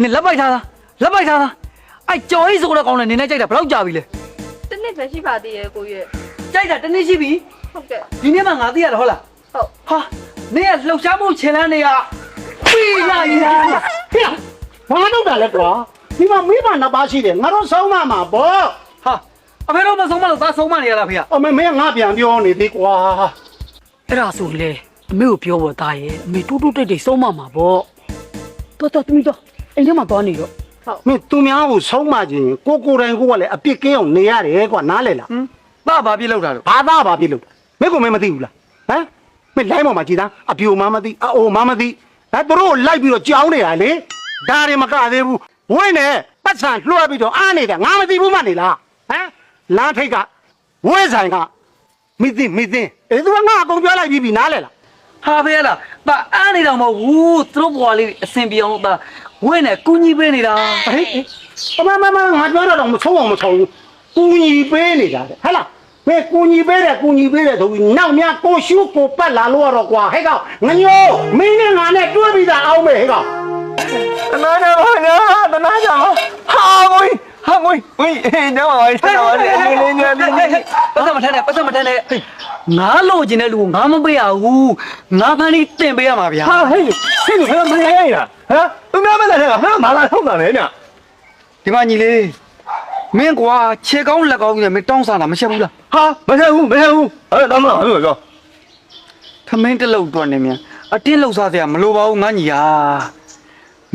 နင်လက်ပိုက်ထားအဲ့ကြော်ကြီးဆိုတော့ကောင်းတယ်နင်နဲ့ကြိုက်တာဘယ်တော့ကြာပြီလဲ တနစ်ပဲရှိပါသေးရဲ့ကိုရဲ့ ကြိုက်တာတနေ့ရှိပြီ ဟုတ်ကဲ့ ဒီနေ့မှငါသိရတယ်ဟုတ်လား ဟုတ် ဟာနင်ကလှုပ်ရှားမှုခြေလမ်းတွေကပြီးလာရ ဟေ့ဘာလုပ်တာလဲကွာဒီမှာမိဘနှစ်ပါးရှိတယ်ငါတို့ဆုံးမမှာပေါ့ ဟာအဖေတို့မဆုံးမလို့သားဆုံးမနေရလားဖေက အမေမင်းငါပြန်ပြောနေသေးကွာ အဲ့ဒါဆိုလေအမေကိုပြောဖို့သားရဲ့အမေတူတူတိတ်တိတ်ဆုံးမမှာပေါ့တော်သမီးတော့အိမ်ထဲမှာသွားနေတော့ မင်းသူများကိုဆုံးမခြင်းကိုယ်တိုင်ကိုကလည်းအပြစ်ကင်းအောင်နေရတယ်ကွာနားလေလား ဟမ်သားဘာပြစ်လောက်တာလို့ ဘာသားဘာပြစ်လို့မင်းကမင်းမသိဘူးလားဟမ်မင်းလိုင်းပေါ်မှာကြည်သားအပြိုမမသိအအိုမမသိဒါသူတို့လိုက်ပြီးတော့ကြောင်းနေတာလေဒါတွေမကသေးဘူးဝင်းနေပတ်စံလွှဲပြီးတော့အားနေတာငါမသိဘူးမနေလားဟမ်လမ်းထိတ်ကဝဲဆိုင်ကမိသိအဲ့သူကငါအကုန်ပြောလိုက်ပြီးနားလေလား ဟာဖေလားသားအားနေတော့မဟုတ်ဘူးသူတို့ဘွားလေးအဆင်ပြေအောင်သားဝင်းနဲ့ကူညီပေးနေတာ ဟေးအမငါပြောတော့မဆုံးအောင်မဆုံးဘူးကူညီပေးနေတာတဲ့ဟဲ့လားမင်းကူညီပေးတယ်ဆိုပြီးနောက်များကိုရှုကိုပတ်လာလို့ရတော့ကွာဟဲ့ကောင်ငညိုမင်းနဲ့ငါနဲ့တွဲပြီးသားအောင်မယ်ဟဲ့ကောင် တနာကြပါလားတနာကြပါဟာငွေအေးတော့ပါဆရာပါလေလေးညလေး ပတ်စံမထမ်းနဲ့ငါလိုချင်တဲ့လူကိုငါမပေးရဘူးငါဖန်ပြီးတင်ပေးရမှာဗျာ ဟာဟဲ့ဆင်းဘယ်မရရလားဟမ်သူများမလာတဲ့ကဟာမလာထုတ်တာလေည ဒီမှာညီလေးမင်းကွာခြေကောင်းလက်ကောင်းကြီးနဲ့မင်းတောင်းစားတာမရှက်ဘူးလား ဟာမဆက်ဘူးအဲ့တော့မလားပြော ထမင်းတစ်လုံးတွန်းနေမြန်အတင်းလှုပ်စားစရာမလိုပါဘူးငါညီယာ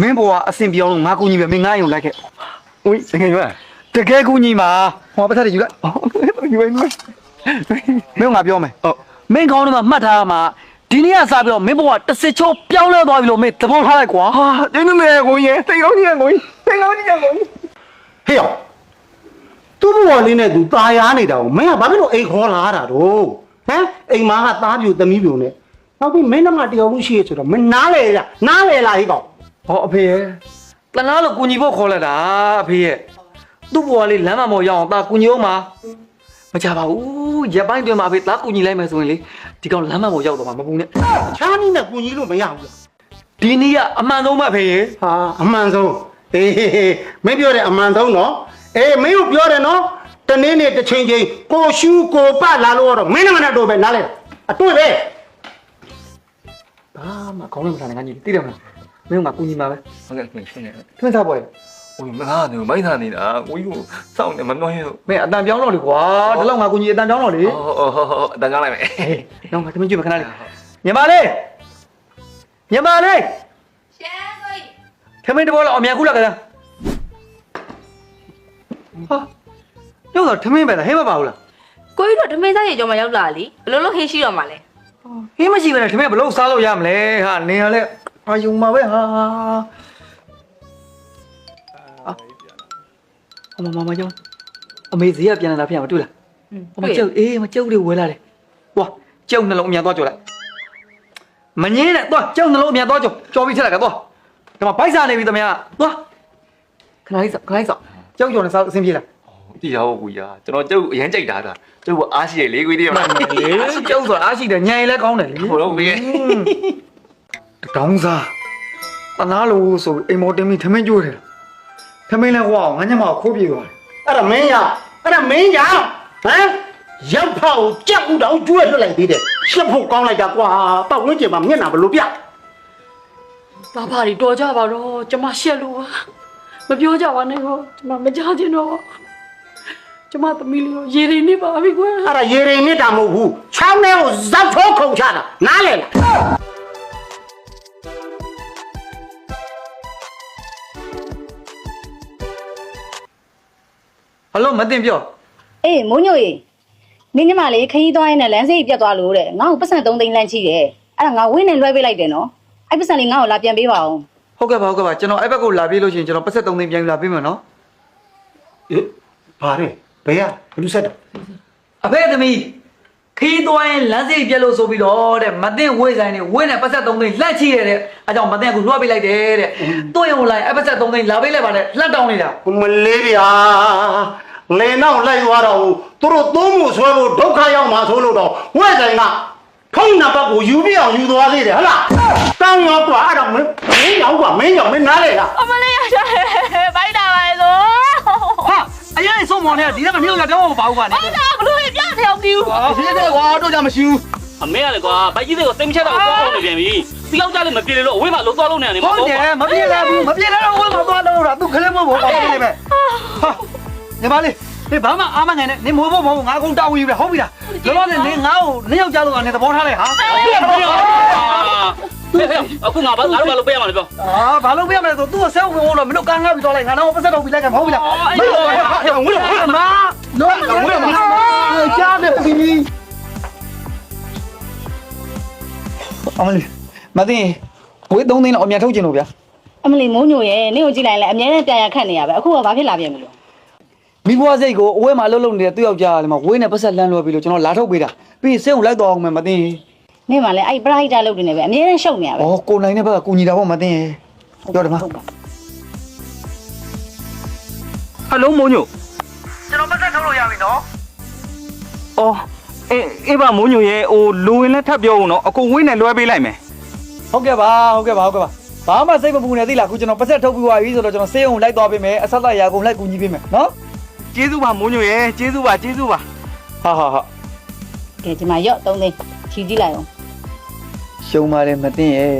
မင်းဘွားအဆင်ပြေအောင်ငါကူညီပဲမင်းငါရုံလိုက်ခဲ့ ဦးတကယ်ပြော တကယ်ကူညီမှာဟောပတ်သက်တယ်ယူလိုက် ယူနေ မင်းငါပြောမယ်ဟုတ်မင်းကောင်းတော့မှတ်ထားမှာဒီနေ့ကစပြီးတော့မင်းဘွားတစ်စစ်ချိုးပြောင်းလဲသွားပြီလို့မင်းသဘောထားလိုက်ကွာ ဟာကျင်းနေကိုရင်တိတ်ကောင်းကြီးကိုတိတ်ကောင်းကြီးကို ဟေ့ရောသူ့ဘဝလေးနဲ့သူตายာနေတာကိုမင်းကဘာဖြစ်လို့အိမ်ခေါ်လာတာတော့ဟမ်အိမ်မာကသားပြူသမီးပြူနဲ့နောက်ပြီးမင်းတို့ကတယောက်လို့ရှိရဆိုတော့မင်းနားလေလားဟေ့ကောင် ဟောအဖေရဲ့တနာလို့ကူညီဖို့ခေါ်လိုက်တာအဖေရဲ့သူ့ဘွားလေးလမ်းမမော်ရအောင်ตาကူညီအောင်မှာမကြပါဘူးရက်ပိုင်းတွင်မှာအဖေသားကူညီလိုက်မယ်ဆိုရင်လေဒီကောင်လမ်းမမော်ရောက်တော့မှာမပူနဲ့ ချားနီးနဲ့ကူညီလို့မရဘူးလား ဒီနေ့ကအမှန်ဆုံးပဲအဖေရဲ့ ဟာအမှန်ဆုံးဟေးမင်းပြောတယ်အမှန်ဆုံးနော်အေးမင်းကိုပြောတယ်နော်တနေ့နေ့တစ်ချိန်ချင်းကိုရှူကိုပတ်လာလို့တော့မင်းနဲ့ငါနဲ့တော့ပဲနားလေအတွေ့ပဲ ဘာမှခေါင်းနဲ့မထားနဲ့ငါညီသိတယ်မလားမင်းကကူညီမှာပဲ ဟုတ်ကဲ့ရှင်းနေ ထမင်းစားပေါ်လေ ဦးမလားနေမိုက်သားနေတာကိုကြီးကိုစောင့်နေမနှောင်းရဘူး မင်းအတန်ပြောင်းတော့လေကွာဒီလောက်ငါကူညီအတန်ပြောင်းတော့လေ ဟုတ်အတန်းကြောင်းလိုက်မယ် နော်ငါထမင်းကြည့်မခဏလေးညီမလေး ရှမ်းကို ထမင်းတဘောလောက်အမြန်ခုလာကြလားဟာရောက်တော့ထမင်းပဲလားဟဲ့မပါဘူးလား ကိုကြီးတို့ဓမေးသားရေကျော်မှာရောက်လာလीဘလို့လို့ဟင်းရှိတော့မှာလဲ ဟင်းမရှိပဲနဲ့ထမင်းဘလို့စားလို့ရမလဲဟာနေရလဲအာယုံမှာပဲဟာမကြောင်အမေဈေးကပြန်လာပြန်မတွေ့လားမကျုပ်အေးမကျုပ်လေးဝဲလာတယ်ဟွာကျုပ်နှလုံးအမြန်သွားကြော်လိုက်မငင်းနဲ့သွားကျုပ်နှလုံးအမြန်သွားကြော်ပြီးချက်လိုက်ကသွားဒီမှာဗိုက်စားနေပြီသမ ्या သွားခဏလေးစောကျုပ်ကြော်နေစားအဆင်ပြေလား တိရဟုတ်ကိုကြီးကျွန်တော်ကျုပ်အရင်ကြိုက်တာကျုပ်ကအားရှိရလေကိုကြီးတည်းမှာ ကျုပ်ဆိုတာအားရှိတယ်ညင်လည်းကောင်းတယ်လေ ဟိုတော့ဘေး တောင်းစားတနာလို့ဆိုအိမ်မော်တင်ပြီးထမင်းကြိုးတယ်ထမင်းလဲဟွာငါညမခိုးပြေသွားတယ် အဲ့ဒါမင်းကြောင့်ဟမ်ရောက်ဖောက်ကြက်ဥတောင်ကျွဲလွတ်လိုက်သေးတယ်ရှက်ဖို့ကောင်းလိုက်တာကွာပတ်ဝန်းကျင်မှာမျက်နှာဘလို့ပြ ဘာဘာတွေတော်ကြပါတော့ကျမရှက်လို့ပါမပြောကြပါနဲ့တော့ကျမမကြားချင်တော့ကျမသမီးလေးကိုရေရင်နေပါပြီကွာ အဲ့ဒါရေရင်နေတာမဟုတ်ဘူးချောင်းထဲကိုဇက်ထိုးခုန်ချတာနားလေလား ဟယ်လိုမတင်ပြော အေးမိုးညိုရေနင်းညမလေးခရီးသွားရင်လည်းလမ်းစိတ်ပြတ်သွားလို့တဲ့ငါ့ကိုပတ်စံ3သိန်းလန့်ချိတယ်အဲ့ဒါငါဝင်းနဲ့လွှဲပေးလိုက်တယ်နော်အဲ့ပတ်စံလေးငါ့ကိုလာပြန်ပေးပါဦး ဟုတ်ကဲ့ပါကျွန်တော်အဲ့ဘက်ကိုလာပြေးလို့ရှိရင်ကျွန်တော်ပတ်ဆက်3သိန်းပြန်ယူလာပေးမယ်နော် အေးဘာလဲဘယ်ရဘလူးဆက်တာ အဖေသမီးခီးသွားရင်လမ်းစိတ်ပြက်လို့ဆိုပြီးတော့တဲ့မတင်ဝေးဆိုင်နေဝင်းနဲ့ပတ်ဆက်3သိန်းလှန့်ချိရတဲ့အဲကြောင့်မတင်ကလွှတ်ပေးလိုက်တယ်တဲ့တို့ရုံလိုက်အဲ့ပတ်ဆက်3သိန်းလာပေးလိုက်ပါနဲ့လှန့်တောင်းနေတာ မလေးဗျာလေနောက်လိုက်သွားတော့သူတို့သုံးမှုဆွဲဖို့ဒုက္ခရောက်မှာဆိုလို့တော့ဝဲဆိုင်က ဖုန်းနံပါတ်ကိုယူပြအောင်ယူသွားသေးတယ်ဟလားတောင်းရောကွာအဲ့တော့မင်းရောက်ကွာမင်းရောက်မင်းနားလေလား အမလေးရတာဘိုက်တာပါလို့ ဟာအရင်ဆုံးမောင်နဲ့ဒီကမမျိုးကတော့မပါဘူးကနေ ဟုတ်တာဘလို့ပြတဲ့အောင်ဒီ ဟာဒီတဲ့ကွာတော့ကြမရှိဘူး အမေကလေကွာဘိုက်ကြီးတွေကိုစိတ်မချက်တော့သွားအောင်နေပြန်ပြီစီယောက်ကြလည်းမပြေလို့အဝေးမှာလုံးသွားလုံးနေတယ် ဟုတ်တယ်မပြေလာဘူးမပြေလာတော့ဝဲမသွားတော့တာသူခလေးမဟုတ်ပါဘူးနေပဲဟာနေပါလေနေဘာမှအားမငန်နဲ့နေမိုးဖို့မဟုတ်ငါကုန်တောင်းယူပြီဟုတ်ပြီလားလောလောဆယ်နေငါ့ကိုနေယောက်ကြလို့ကနေသဘောထားလိုက်ဟာ အခုငါဘာလို့ပေးရမှာလဲပြော အာဘာလို့ပြရမလဲဆိုသူ့ကိုဆဲဝင်လို့မင်းတို့ကန်းငါပြီးတော့လိုက်ငါတော့ပတ်သက်တော့ပြီးလိုက်ကမဟုတ်ပြီလားမင်းတို့မကြားတယ်ပြီအမလီမသိဝေး3သိန်းတော့အမြန်ထုတ်ကျင်လို့ဗျာ အမလီမိုးညိုရဲ့နင့်ကိုကြည့်လိုက်လဲအမြဲတမ်းပြန်ရခတ်နေရပဲအခုကဘာဖြစ်လာပြန်ပြီလို့ မိဘွားစိတ်ကိုအဝဲမှာလှုပ်လှုပ်နေတဲ့သူ့ယောက်ျားကလည်းမဝေးနဲ့ပတ်ဆက်လန်းလွယ်ပြီလို့ကျွန်တော်လာထုတ်ပေးတာပြီးစိတ်ကိုလိုက်တော့အောင်မယ်မသိ နင့်မှလည်းအဲ့ပရိုက်တာလုပ်နေတယ်ပဲအမြဲတမ်းရှုပ်နေရပဲ ဩကိုနိုင်တဲ့ဘက်ကကူညီတာပေါ့မသိပြောတယ်မ ဟယ်လိုမိုးညို ကျွန်တော်ပတ်ဆက်ထုတ်လို့ရပြီနော် အော်အေးပါမိုးညိုရဲ့ဟိုလိုရင်လည်းထပ်ပြောဦးနော်အကိုဝင်းနဲ့လွှဲပေးလိုက်မယ် ဟုတ်ကဲ့ပါဘာမှစိတ်မပူနဲ့သိလားခုကျွန်တော်ပတ်ဆက်ထုတ်ပြီးသွားပြီဆိုတော့ကျွန်တော်စေးအောင်လိုက်သွားပေးမယ်အဆက်သက်ရာကုန်လိုက်ကူညီပေးမယ်နော် ကျေးဇူးပါမိုးညိုရဲ့ကျေးဇူးပါ ဟာ ကဲဒီမှာရော့3သိန်းချီကြည့်လိုက်အောင် ရှုံးပါတယ်မသိရဲ့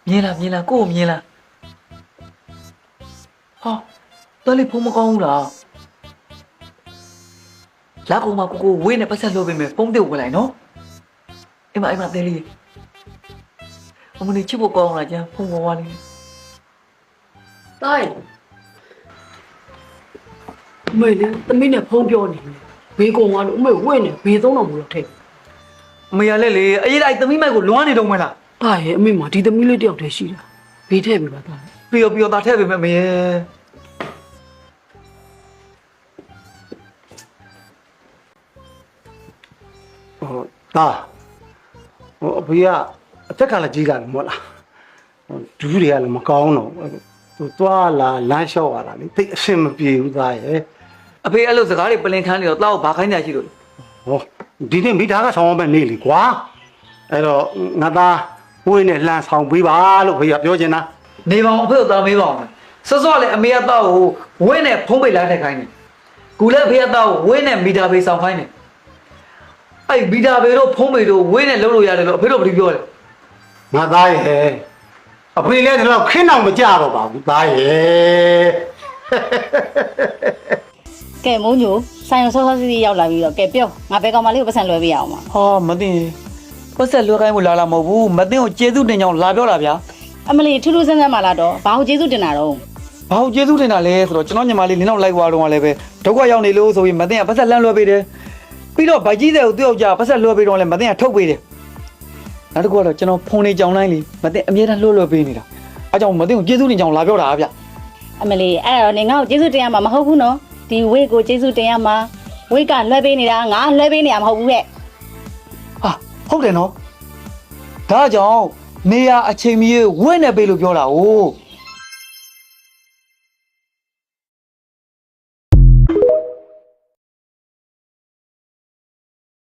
မြင်လားကို့မြင်လားဟာတော်လေးဖုံးမကောင်းဘူးလားလာကောင်မကိုဝေးနဲ့ပတ်ဆက်လို့ပေးမယ်ဖုံးတဲ့ဝင်လိုက်နော်အိမ်မသေးလေးအမလေးချစ်ဖို့ကောင်းလားကျန်ဖုံးပေါ်ပါလိမ့် တိုင်းမေလေသမီးနဲ့ဖုံးပြောနေတယ်ဘေးကောင်ကလို့အမေဝင့်နေဘေးသုံးတော်မူတော့ထဲ အမေရလက်လေအေးလိုက်သမီးမိုက်ကိုလွမ်းနေတော့မလား တာရဲ့အမေမှာဒီသမီးလေးတယောက်တည်းရှိတာဘေးထဲပြီပါတာ ပြောသားထည့်ပေးမယ်မေရဲ့ ဟိုဒါဟိုအဖေကအသက်ကလည်းကြီးလာတယ်မဟုတ်လားဒူးတွေကလည်းမကောင်းတော့သူသွားလာလမ်းလျှောက်ရတာလေတိတ်အဆင်မပြေဘူးသားရဲ့ အဖေအဲ့လိုစကားတွေပလင်ခန်းနေတော့တောက်ဘာခိုင်းကြရှိလို့ ဟောဒီနေ့မိသားကဆောင်ရမယ့်နေ့လေကွာအဲ့တော့ငါသားဝင်းနဲ့လှန်ဆောင်ပေးပါလို့ဖေကပြောချင်တာ နေပါအောင်အဖေကိုသားမေးပါအောင်စောစောလည်းအမေကတော့ဝင်းနဲ့ဖုံးပိတ်လိုက်တဲ့ခိုင်းနေကူလည်းအဖေကတော့ဝင်းနဲ့မီတာဘေးဆောင်ခိုင်းနေအဲ့မီတာဘေးတို့ဖုံးပိတ်တို့ဝင်းနဲ့လုံးလို့ရတယ်လို့အဖေတို့ဘယ်လိုပြောလဲ ငါသားရဲ့အဖေလည်းတော့ခင်းအောင်မကြတော့ပါဘူးသားရဲ့ ကဲမိုးညိုဆိုင်အောင်ဆောဆောစီစီရောက်လာပြီးတော့ကဲပြောငါဘဲကောင်မလေးကိုပတ်စံလွှဲပေးရအောင်ပါ ဟာမသိပတ်ဆက်လွှဲခိုင်းဖို့လာမဟုတ်ဘူးမသိကိုကျေးဇူးတင်ကြောင်းလာပြောတာဗျာ အမလီထူးထူးဆန်းဆန်းမှလာတော့ဘာလို့ကျေးဇူးတင်တာတော့ ဘာလို့ကျေးဇူးတင်တာလဲဆိုတော့ကျွန်တော်ညီမလေးနင်းတော့လိုက်သွားတော့လည်းပဲဒုက္ခရောက်နေလို့ဆိုပြီးမသိကပတ်ဆက်လန့်လွှဲပေးတယ်ပြီးတော့ဗိုက်ကြီးတဲ့ကိုသူ့ယောက်ျားပတ်ဆက်လွှဲပေးတော့လည်းမသိကထုတ်ပေးတယ်နောက်တစ်ခုကတော့ကျွန်တော်ဖုန်းလေးကြောင်တိုင်းလေးမသိအမြဲတမ်းလွှဲပေးနေတာအားကြောင့်မသိကိုကျေးဇူးတင်ကြောင်းလာပြောတာဗျ အမလီအဲ့တော့နေငါ့ကိုကျေးဇူးတင်ရမှာမဟုတ်ဘူးနော်ဒီဝေးကိုကျေးဇူးတင်ရမှာဝေးကလွှဲပေးနေတာငါလွှဲပေးနေရမဟုတ်ဘူးဟဲ့ ဟာဟုတ်တယ်နော်ဒါကြောင့်နေရအချိန်မီဝင့်နေပေးလို့ပြောတာ哦